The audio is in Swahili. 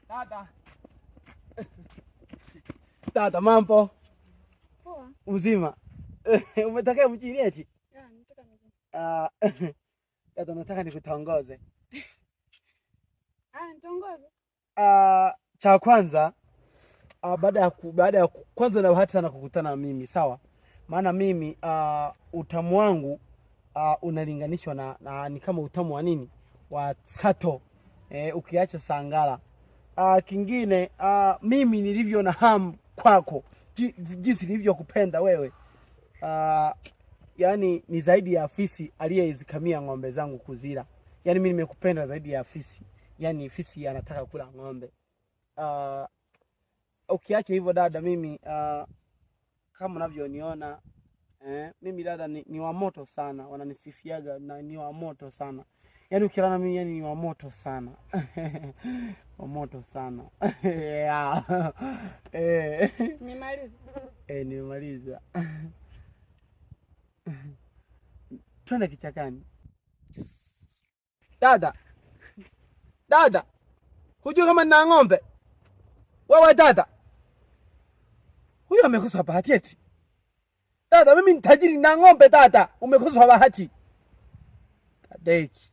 Dada. Dada, mambo? Poa. Uzima. Umetokea mjini eti? Nimetoka mjini. Dada, nataka nikutongoze. Nitongoze. Cha kwanza baada ya kwanza na bahati sana kukutana na mimi, sawa? Maana mimi utamu wangu unalinganishwa na ni kama utamu wa nini? Wa sato. Ukiacha sangala. Kingine mimi nilivyo na hamu kwako, jinsi nilivyokupenda wewe, yani ni zaidi ya fisi aliyezikamia ng'ombe zangu kuzila. Yani mimi nimekupenda zaidi ya fisi. Yani fisi anataka kula ng'ombe. Ukiacha hivyo dada, mimi kama unavyoniona mimi dada ni wa moto sana, wananisifiaga na ni wa moto sana. Yani ukilana mimi yani ni wa moto sana. Wa moto sana. Yeah. Nimemaliza. Nimemaliza. Twende kichakani. Dada. Dada. Hujui kama nina ng'ombe? Wewe dada. Huyo amekosa bahati eti. Dada, mimi ni tajiri na ng'ombe dada. Umekosa bahati. Deki.